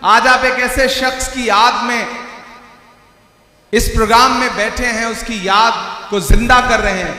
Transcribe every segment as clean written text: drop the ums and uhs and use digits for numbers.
आज आप एक ऐसे शख्स की याद में इस प्रोग्राम में बैठे हैं, उसकी याद को जिंदा कर रहे हैं,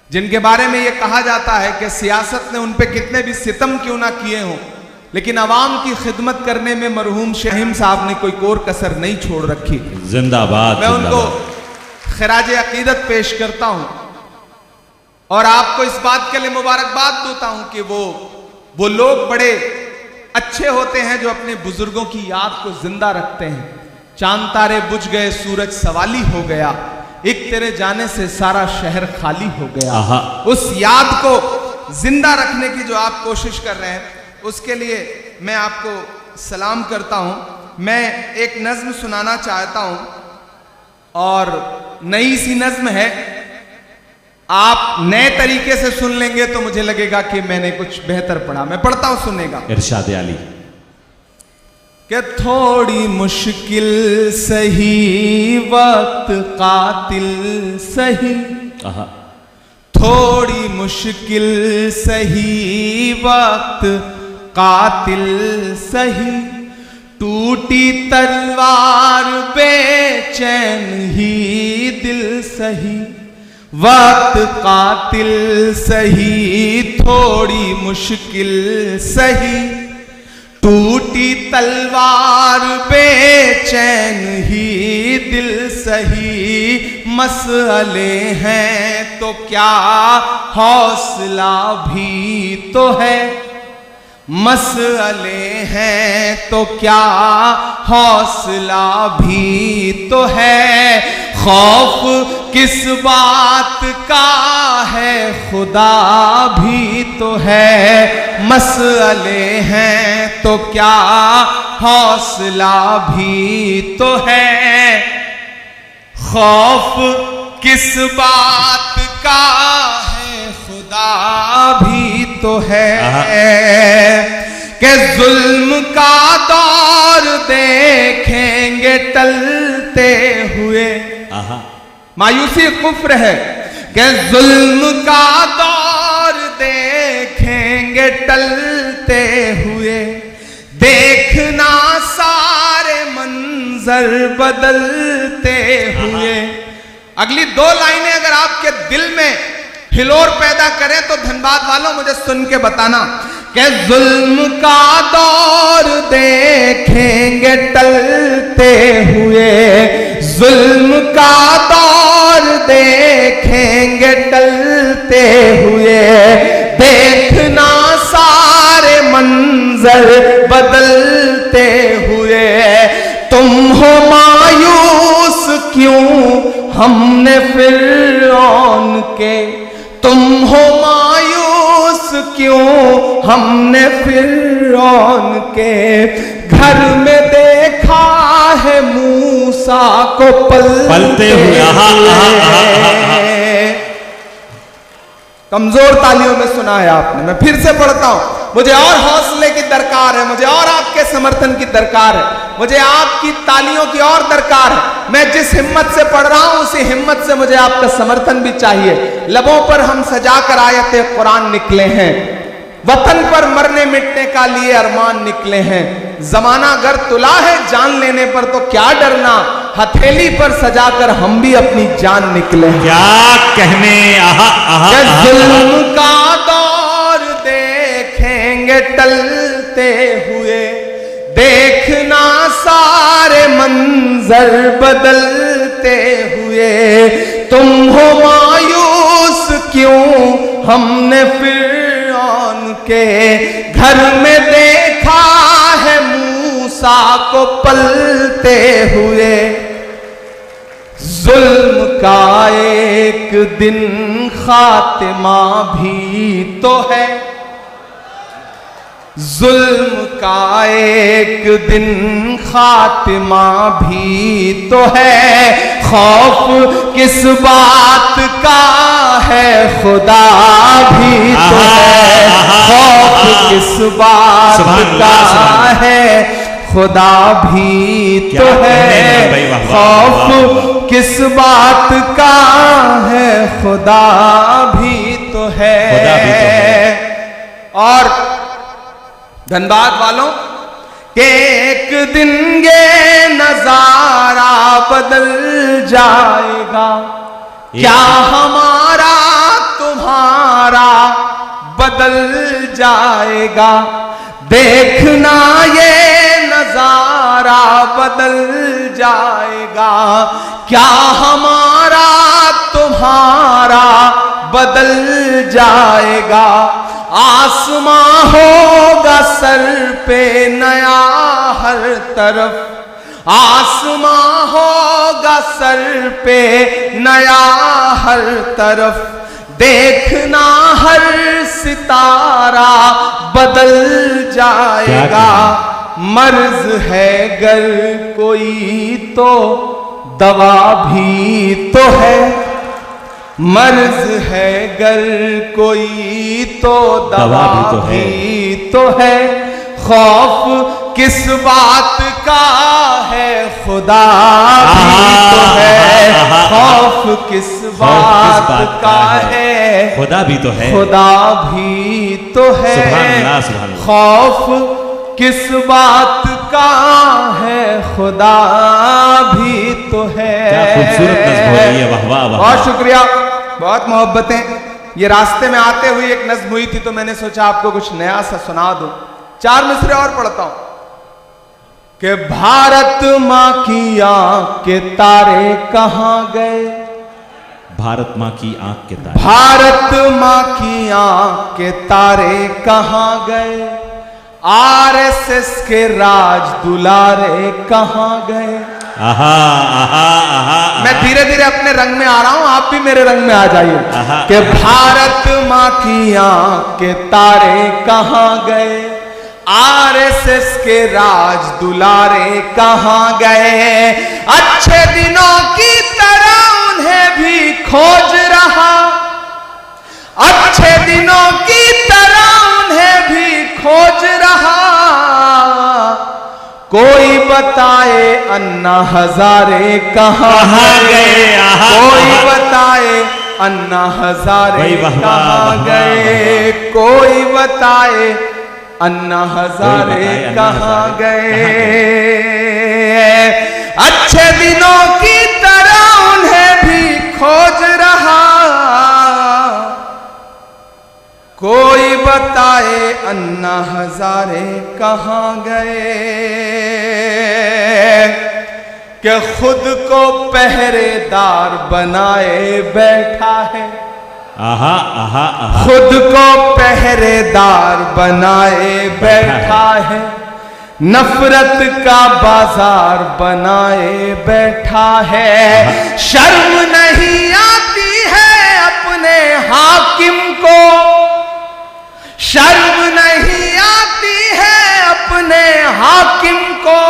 जिनके बारे में यह कहा जाता है कि सियासत ने उन पे कितने भी सितम क्यों ना किए हों, लेकिन अवाम की खिदमत करने में मरहूम शाहीन साहब ने कोई कोर कसर नहीं छोड़ रखी। जिंदाबाद। मैं उनको खिराज अकीदत पेश करता हूं और आपको इस बात के लिए मुबारकबाद देता हूं कि वो लोग बड़े अच्छे होते हैं जो अपने बुजुर्गों की याद को जिंदा रखते हैं। चांद तारे बुझ गए, सूरज सवाली हो गया, एक तेरे जाने से सारा शहर खाली हो गया। उस याद को जिंदा रखने की जो आप कोशिश कर रहे हैं, उसके लिए मैं आपको सलाम करता हूं। मैं एक नज्म सुनाना चाहता हूं और नई सी नज्म है। आप नए तरीके से सुन लेंगे तो मुझे लगेगा कि मैंने कुछ बेहतर पढ़ा। मैं पढ़ता हूं, सुनेगा। इरशाद आली कि थोड़ी मुश्किल सही वक्त कातिल सही, थोड़ी मुश्किल सही वक्त कातिल सही, टूटी तलवार बेचैन ही दिल सही, वक्त कातिल सही थोड़ी मुश्किल सही, टूटी तलवार बेचैन ही दिल सही, मसले हैं तो क्या हौसला भी तो है, मसले हैं तो क्या हौसला भी तो है, खौफ किस बात का है खुदा भी तो है, मसले हैं तो क्या हौसला भी तो है, खौफ किस बात का है खुदा भी तो है, कि जुल्म का दौर देखेंगे टलते हुए, मायूसी कुफ्र है, कि जुल्म का दौर देखेंगे टलते हुए, देखना सारे मंजर बदलते हुए। अगली दो लाइनें अगर आपके दिल में हिलोर पैदा करें तो धनबाद वालों मुझे सुन के बताना कि जुल्म का दौर देखेंगे टलते हुए, जुल्म का दौर देखेंगे टलते हुए, देखना सारे मंजर बदलते हुए, तुम हो मायूस क्यों हमने फिरौन के, तुम हो मायूस क्यों हमने फिरौन के, घर में देखा है मूसा को पलते हुए। कमजोर तालियों में सुना है आपने। मैं फिर से पढ़ता हूं। मुझे और हौसले की दरकार है, मुझे और आपके समर्थन की दरकार है, मुझे आपकी तालियों की और दरकार है। मैं जिस हिम्मत से पढ़ रहा हूं उसी हिम्मत से मुझे आपका समर्थन भी चाहिए। लबों पर हम सजाकर आयते कुरान निकले हैं, वतन पर मरने मिटने का लिए अरमान निकले हैं, जमाना अगर तुला है जान लेने पर तो क्या डरना, हथेली पर सजाकर हम भी अपनी जान निकले हैं। क्या कहने। जुल्म का दौर देखेंगे टलते हुए, देखना सारे मंजर बदलते हुए, तुम हो मायूस क्यों हमने फिरौन के, घर में देखा है मूसा को पलते हुए, जुल्म का एक दिन खातिमा भी तो है, जुल्म का एक दिन खातिमा भी तो है, खौफ किस बात का है खुदा भी तो है, खौफ किस बात का है खुदा भी तो है, खौफ किस बात का है खुदा भी तो है। और धनबाद वालों के दिन ये नजारा बदल जाएगा, क्या हमारा तुम्हारा बदल जाएगा। देखना ये नजारा बदल जाएगा, क्या हमारा तुम्हारा बदल जाएगा। आसमां होगा सर पे नया हर तरफ, आसमां होगा सर पे नया हर तरफ। देखना हर सितारा बदल जाएगा। मर्ज है गर कोई तो दवा भी तो है, मर्ज है गर कोई तो दवा भी तो है। खौफ किस बात का है खुदा भी तो है, खौफ किस बात का है खुदा भी तो है, खुदा भी तो है। खौफ किस बात का है खुदा भी तो है। क्या खूबसूरत नज़्म हो रही है, वाह वाह वाह। बहुत शुक्रिया, बहुत मोहब्बतें। ये रास्ते में आते हुए एक नज़्म हुई थी तो मैंने सोचा आपको कुछ नया सा सुना दूं। 4 मिसरे और पढ़ता हूं कि भारत माँ की आंख के तारे कहां गए, भारत माँ की आंख के तारे, भारत माँ की आंख के तारे कहां गए। आरएसएस के राज दुलारे कहां गए। आहा आहा आहा। मैं धीरे धीरे अपने रंग में आ रहा हूं, आप भी मेरे रंग में आ जाइए कि भारत माँ की आंख के तारे कहां गए। आरएसएस के राज दुलारे कहां गए। अच्छे दिनों की तरह उन्हें भी खोज रहा, अच्छे दिनों की तरह उन्हें भी खोज रहा। कोई बताए अन्ना हजारे कहां गए, कोई बताए अन्ना हजारे कहां गए, कोई बताए अन्ना हजारे कहां गए। अच्छे दिनों की तरह उन्हें भी खोज रहा। कोई बताए अन्ना हजारे कहां गए। कि खुद को पहरेदार बनाए बैठा है, आहा आहा आहा। खुद को पहरेदार बनाए बैठा है। नफरत का बाजार बनाए बैठा है। शर्म नहीं आती है अपने हाकिम को, शर्म नहीं आती है अपने हाकिम को।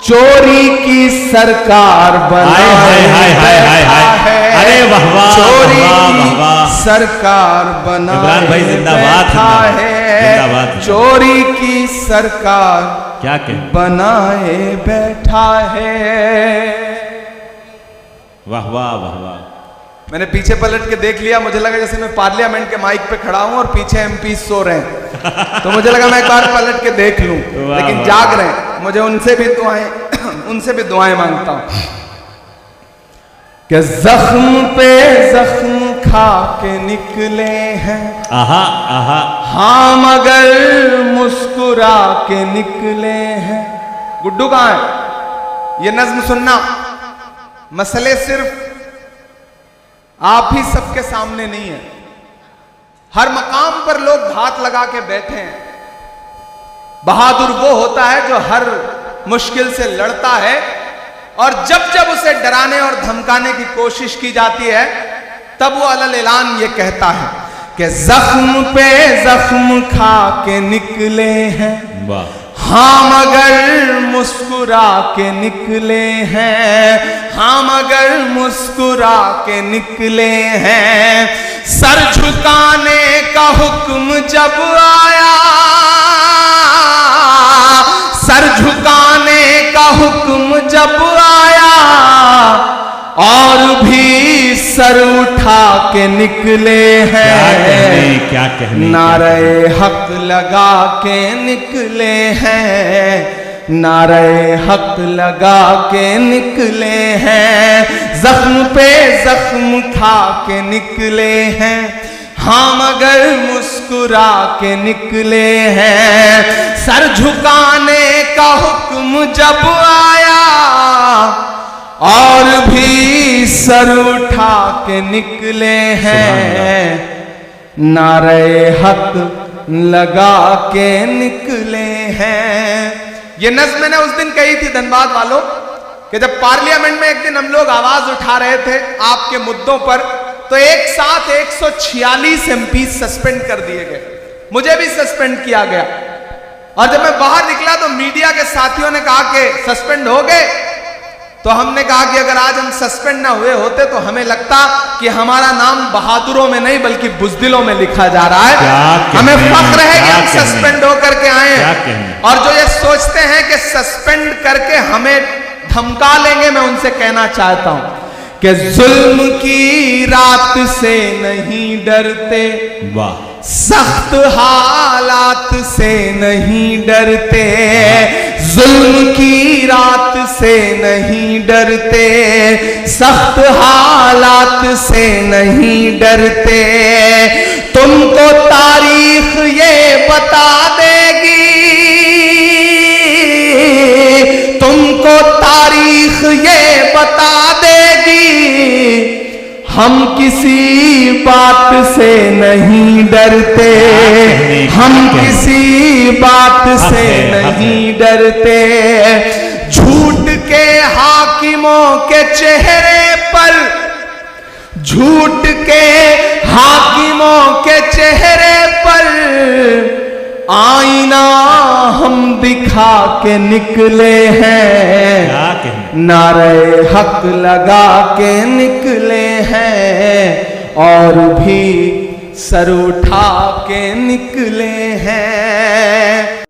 चोरी की सरकार बनाए बैठा है। अरे वाह वाह, चोरी की वाह। सरकार बनाए भाई जिंदाबाद, बैठा है। चोरी की सरकार क्या बनाए बैठा है। वाह वाह वाह वाह। मैंने पीछे पलट के देख लिया, मुझे लगा जैसे मैं पार्लियामेंट के माइक पे खड़ा हूं और पीछे एमपी सो रहे हैं, तो मुझे लगा मैं एक बार पलट के देख लूं, लेकिन जाग रहे हैं। मुझे उनसे भी दुआएं मांगता हूं कि जख्म पे जख्म खा के निकले हैं। आहा आहा। हाँ मगर मुस्कुरा के निकले हैं। गुड्डू कहां है? ये नज्म सुनना। मसले सिर्फ आप ही सबके सामने नहीं है, हर मकाम पर लोग हाथ लगा के बैठे हैं। बहादुर वो होता है जो हर मुश्किल से लड़ता है, और जब जब उसे डराने और धमकाने की कोशिश की जाती है तब वो अलल ऐलान ये कहता है कि जख्म पे जख्म खा के निकले हैं। वाह। हाँ मगर मुस्कुरा के निकले हैं। हाँ मगर मुस्कुरा के निकले हैं। सर झुकाने का हुक्म जब आया, सर झुकाने का हुक्म जब आया, और भी सर उठा के निकले हैं, क्या कहने नारे हक लगा के निकले हैं, नारे हक लगा के निकले हैं, जख्म पे जख्म खा के निकले हैं, हाँ मगर मुस्कुरा के निकले हैं। सर झुकाने का हुक्म जब आया और भी सर उठा के निकले हैं, नारे हक लगा के निकले हैं। ये नज़्म मैंने उस दिन कही थी धनबाद वालों कि जब पार्लियामेंट में एक दिन हम लोग आवाज उठा रहे थे आपके मुद्दों पर, तो एक साथ 146 एमपी सस्पेंड कर दिए गए, मुझे भी सस्पेंड किया गया। और जब मैं बाहर निकला तो मीडिया के साथियों ने कहा कि सस्पेंड हो गए, तो हमने कहा कि अगर आज हम सस्पेंड ना हुए होते तो हमें लगता कि हमारा नाम बहादुरों में नहीं बल्कि बुज़दिलों में लिखा जा रहा है। हमें फख्र है कि हम सस्पेंड होकर के आए हैं। और जो ये सोचते हैं कि सस्पेंड करके हमें धमका लेंगे, मैं उनसे कहना चाहता हूं कि जुल्म की रात से नहीं डरते, वाह, सख्त हालात से नहीं डरते, जुल्म की रात से नहीं डरते, सख्त हालात से नहीं डरते। तुमको तारीख ये बता देगी, तुमको तारीख ये बता देगी, हम किसी बात से नहीं डरते, हम किसी बात से नहीं डरते। झूठ के हाकिमों के चेहरे पर, झूठ के हाकिमों के चेहरे पर आईना हम दिखा के निकले हैं, नारे हक लगा के निकले हैं, और भी सर उठा के निकले हैं।